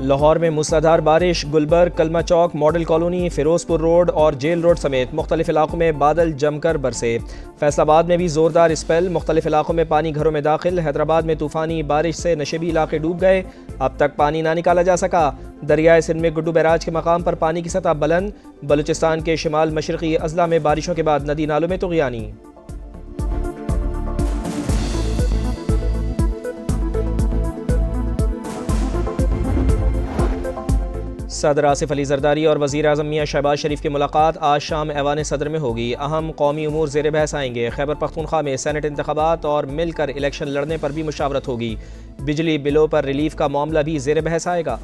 लाहौर में मूसलाधार बारिश, गुलबर्ग, कलमा चौक, मॉडल कॉलोनी, फिरोजपुर रोड और जेल रोड समेत मुख्तलिफ इलाकों में बादल जमकर बरसे। फैसलाबाद में भी ज़ोरदार स्पेल, मुख्तलिफ इलाकों में पानी घरों में दाखिल। हैदराबाद में तूफ़ानी बारिश से नशेबी इलाके डूब गए, अब तक पानी ना निकाला जा सका। दरियाए सिंध में गुड्डू बैराज के मकाम पर पानी की सतह बुलंद। बलूचिस्तान के शिमाल मशरक़ी अजला में बारिशों के बाद नदी नालों में तुग़यानी। सदर आसिफ अली जरदारी और वज़ीर आज़म मियां शहबाज शरीफ की मुलाकात आज शाम ऐवान सदर में होगी। अहम कौमी उमूर ज़ेर बहस आएंगे। खैबर पख्तूनख्वा में सेनेट इंतखाबात और मिलकर इलेक्शन लड़ने पर भी मुशावरत होगी। बिजली बिलों पर रिलीफ का मामला भी ज़ेर बहस आएगा।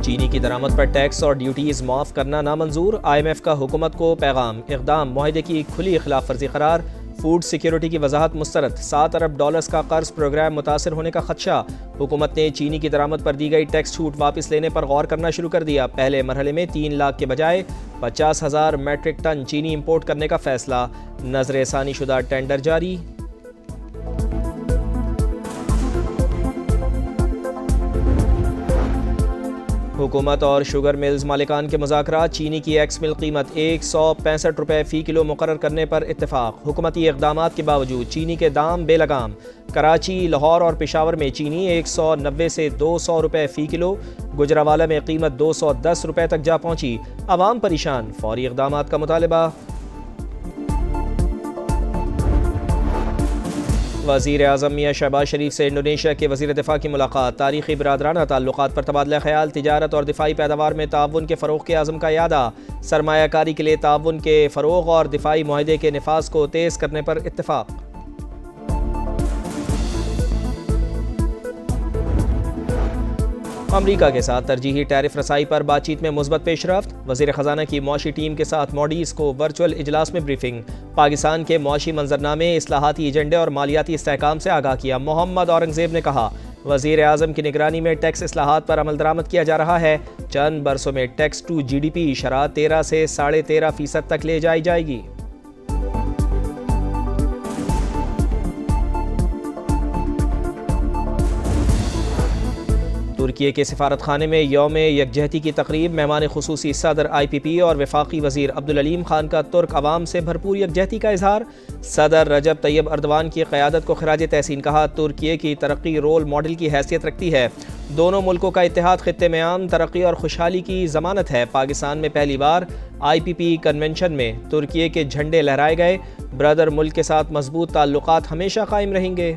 चीनी की दरामद पर टैक्स और ड्यूटीज़ माफ़ करना नामंजूर। IMF का हुकूमत को पैगाम, इक़दाम मुआहदे की खुली खिलाफ वर्जी करार। फूड सिक्योरिटी की वजाहत मुस्तरद। $7 अरब का कर्ज प्रोग्राम मुतासर होने का खदशा। हुकूमत ने चीनी की दरामद पर दी गई टैक्स छूट वापस लेने पर गौर करना शुरू कर दिया। पहले मरहले में 3 लाख के बजाय 50,000 मैट्रिक टन चीनी इंपोर्ट करने का फैसला। नजर सानी शुदा टेंडर जारी। हुकूमत और शुगर मिल्स मालिकान के मुज़ाकरात। चीनी की एक्स मिल कीमत 165 रुपये फ़ी किलो मुकर्रर करने पर इत्तेफाक। हुकूमती इक़दामात के बावजूद चीनी के दाम बेलगाम। कराची, लाहौर और पेशावर में चीनी 190 से 200 रुपये फ़ी किलो। गुजरावाला में कीमत 210 रुपये तक जा पहुँची। अवाम परेशान, फौरी इक़दामात का मुतालबा। वज़ीर आज़म मियां शहबाज शरीफ से इंडोनेशिया के वज़ीर दिफ़ा की मुलाकात। तारीख़ी बिरादराना ताल्लुक़ात पर तबादला ख़याल। तिजारत और दिफ़ाई पैदावार में ताउन के फ़रोग़ के आज़म का यादा। सरमायाकारी के लिए ताउन के फ़रोग़ और दिफ़ाई मुआहदे के नफाज़ को तेज़ करने पर इत्तेफ़ाक। अमरीका के साथ तरजीही टैरिफ रसाई पर बातचीत में मुस्बत पेशरफ्त। वज़ीर ख़जाना की मौशी टीम के साथ मॉडीज़ को वर्चुअल इजलास में ब्रीफिंग। पाकिस्तान के मौशी मंजरनामे, इस्लाहाती एजेंडे और मालियाती इस्तेहकाम से आगाह किया। मोहम्मद औरंगज़ेब ने कहा, वज़ीर आज़म की निगरानी में टैक्स इस्लाहात पर अमल दरामद किया जा रहा है। चंद बरसों में टैक्स टू GDP शरह 13 से 13.5% तक ले जाई जाएगी। तुर्की के सिफारत खाने में यौम यकजहती की तकरीब। मेहमान खुसूसी सदर IPP और वफाकी वज़ीर अब्दुल अलीम खान का तुर्क अवाम से भरपूर यकजहती का इजहार। सदर रजब तैयब अर्दवान की क़यादत को खिराज तहसीन कहा। तुर्की की तरक्की रोल मॉडल की हैसियत रखती है। दोनों मुल्कों का इत्तेहाद खित्ते में आम तरक्की और खुशहाली की ज़मानत है। पाकिस्तान में पहली बार IPP कन्वेंशन में तुर्की के झंडे लहराए गए। ब्रदर मुल्क के साथ मजबूत ताल्लुकात हमेशा कायम रहेंगे।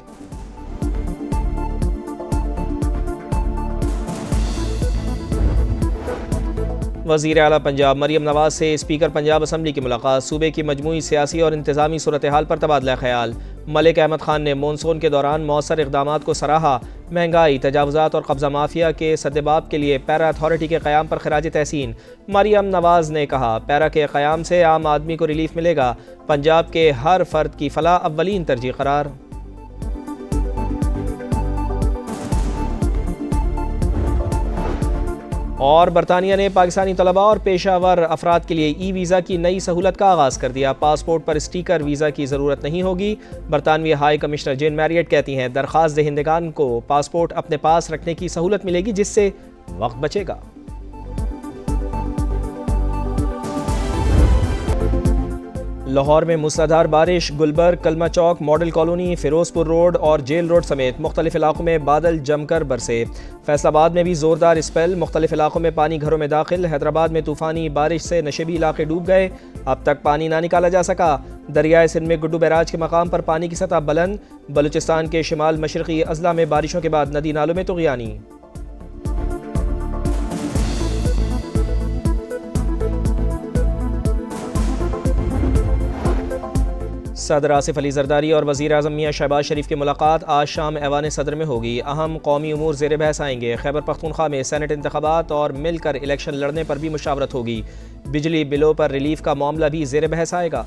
वज़ीर आला पंजाब मरियम नवाज से स्पीकर पंजाब असम्बली की मुलाकात। सूबे की मजमूई सियासी और इंतज़ामी सूरत हाल पर तबादला ख़याल। मलिक अहमद खान ने मानसून के दौरान मौसर इक़दामात को सराहा। महंगाई, तजावुज़ात और कब्ज़ा माफिया के सद्देबाब के लिए पैरा अथॉरिटी के क़याम पर खिराज तहसीन। मरियम नवाज ने कहा, पैरा के क़याम से आम आदमी को रिलीफ मिलेगा। पंजाब के हर फ़र्द की फ़लाह अव्वलीन तरजीह करार। और बरतानिया ने पाकिस्तानी तलबा और पेशावर अफराद के लिए वीज़ा की नई सहूलत का आगाज़ कर दिया। पासपोर्ट पर स्टिकर वीज़ा की ज़रूरत नहीं होगी। बरतानवी हाई कमिश्नर जेन मैरियट कहती हैं, दरख्वास्त दहिंदगान को पासपोर्ट अपने पास रखने की सहूलत मिलेगी, जिससे वक्त बचेगा। लाहौर में मूसलाधार बारिश, गुलबर्ग, कलमा चौक, मॉडल कॉलोनी, फिरोजपुर रोड और जेल रोड समेत मुख्तलिफ इलाकों में बादल जमकर बरसे। फैसलाबाद में भी ज़ोरदार स्पेल, मुख्तलिफ इलाकों में पानी घरों में दाखिल। हैदराबाद में तूफ़ानी बारिश से नशेबी इलाके डूब गए, अब तक पानी ना निकाला जा सका। दरियाए सिंध में गुड्डू बैराज के मकाम पर पानी की सतह बुलंद। बलूचिस्तान के शिमाल मशरक़ी अजला में बारिशों के बाद नदी नालों में तुग़यानी। सदर आसिफ अली जरदारी और वज़ीर आज़म मियां शहबाज शरीफ की मुलाकात आज शाम ऐवान सदर में होगी। अहम कौमी उमूर ज़ेर बहस आएंगे। खैबर पख्तूनख्वा में सेनेट इंतखाबात और मिलकर इलेक्शन लड़ने पर भी मुशावरत होगी। बिजली बिलों पर रिलीफ का मामला भी ज़ेर बहस आएगा।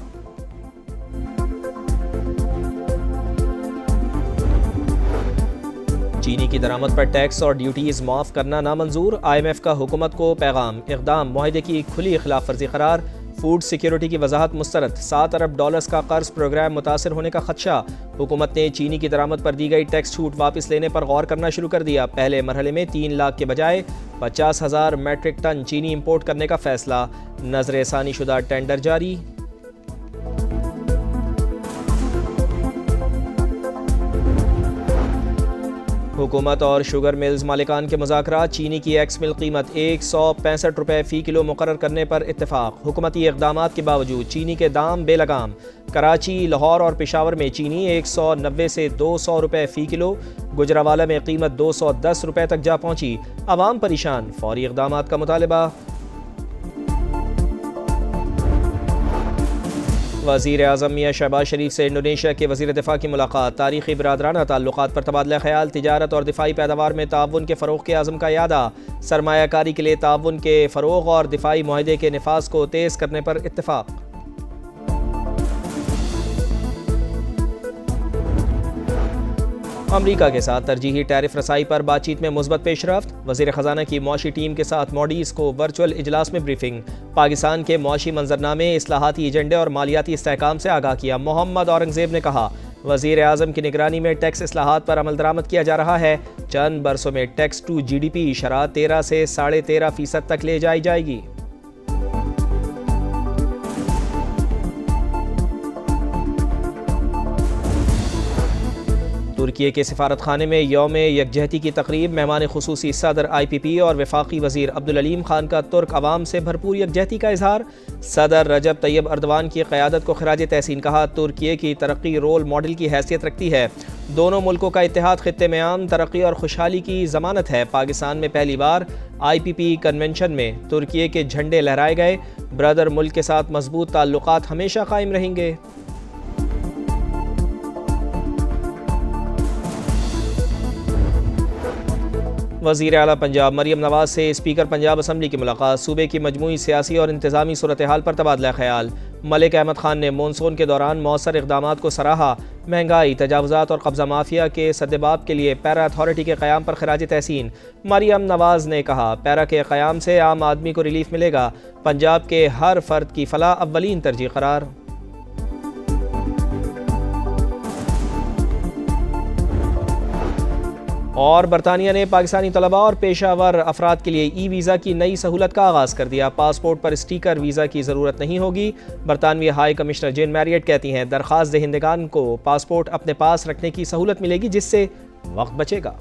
चीनी की दरामद पर टैक्स और ड्यूटीज़ माफ़ करना नामंजूर। IMF का हुकूमत को पैगाम, इक़दाम मुआहदे की खुली खिलाफ वर्जी करार। फूड सिक्योरिटी की वजाहत मुस्तरद, $7 अरब का कर्ज प्रोग्राम मुतासर होने का खदशा। हुकूमत ने चीनी की दरामद पर दी गई टैक्स छूट वापस लेने पर गौर करना शुरू कर दिया। पहले मरहले में 3 लाख के बजाय 50,000 मैट्रिक टन चीनी इंपोर्ट करने का फैसला। नजर सानी शुदा टेंडर जारी। हुकूमत और शुगर मिल्स मालिकान के मुज़ाकरात, चीनी की एक्स मिल कीमत 165 रुपये फ़ी किलो मुकर्रर करने पर इत्तेफाक। हुकूमती इक़दामात के बावजूद चीनी के दाम बेलगाम। कराची, लाहौर और पेशावर में चीनी 190 से 200 रुपये फ़ी किलो, गुजरावाला में कीमत 210 रुपये तक जा पहुँची। अवाम परेशान, फौरी इक़दामात का मुतालबा। वज़ीर आज़म मियां शहबाज शरीफ से इंडोनेशिया के वज़ीर दिफ़ा की मुलाकात, तारीख़ी बिरादराना ताल्लुक़ात पर तबादला ख़याल, तिजारत और दिफ़ाई पैदावार में ताउन के फ़रोग़ के आज़म का यादा, सरमायाकारी के लिए ताउन के फ़रोग़ और दिफ़ाई मुआहदे के नफाज़ को तेज़ करने पर इत्तेफ़ाक। अमरीका के साथ तरजीही टैरिफ रसाई पर बातचीत में मुस्बत पेशरफ्त, वज़ीर ख़जाना की मुआशी टीम के साथ मॉडीज़ को वर्चुअल इजलास में ब्रीफिंग। पाकिस्तान के मुआशी मंजरनामे, इस्लाहाती एजेंडे और मालियाती इस्तेहकाम से आगाह किया। मोहम्मद औरंगज़ेब ने कहा, वज़ीर आज़म की निगरानी में टैक्स इस्लाहात पर अमल दरामद किया जा रहा है। चंद बरसों में टैक्स टू GDP शरह 13 से 13.5% तक ले जाई जाएगी। तुर्की के सिफारत खाने में यौम यकजहती की तकरीब, मेहमान खुसूसी सदर IPP और वफाकी वज़ीर अब्दुल अलीम खान का तुर्क अवाम से भरपूर यकजहती का इजहार। सदर रजब तैयब अर्दवान की क़यादत को खिराज तहसीन, कहा तुर्की की तरक्की रोल मॉडल की हैसियत रखती है। दोनों मुल्कों का इत्तेहाद खित्ते में आम तरक्की और खुशहाली की ज़मानत है। पाकिस्तान में पहली बार IPP कन्वेंशन में तुर्की के झंडे लहराए गए। ब्रदर मुल्क के साथ मजबूत ताल्लुकात हमेशा कायम रहेंगे। वज़ीर आला पंजाब मरियम नवाज से स्पीकर पंजाब असम्बली की मुलाकात, सूबे की मजमूई सियासी और इंतज़ामी सूरत हाल पर तबादला ख्याल। मलिक अहमद खान ने मानसून के दौरान मौसर इक़दामात को सराहा। महंगाई, तजावुज़ात और कब्ज़ा माफिया के सद्देबाब के लिए पैरा अथॉरिटी के क़याम पर खिराज तहसीन। मरियम नवाज ने कहा, पैरा के क़याम से आम आदमी को रिलीफ मिलेगा। पंजाब के हर फर्द की फलाह अव्वलीन तरजीह करार। और बरतानिया ने पाकिस्तानी तलबा और पेशावर अफराद के लिए वीज़ा की नई सहूलत का आगाज़ कर दिया। पासपोर्ट पर स्टिकर वीज़ा की ज़रूरत नहीं होगी। बरतानवी हाई कमिश्नर जेन मैरियट कहती हैं, दरख्वास्त दहिंदगान को पासपोर्ट अपने पास रखने की सहूलत मिलेगी, जिससे वक्त बचेगा।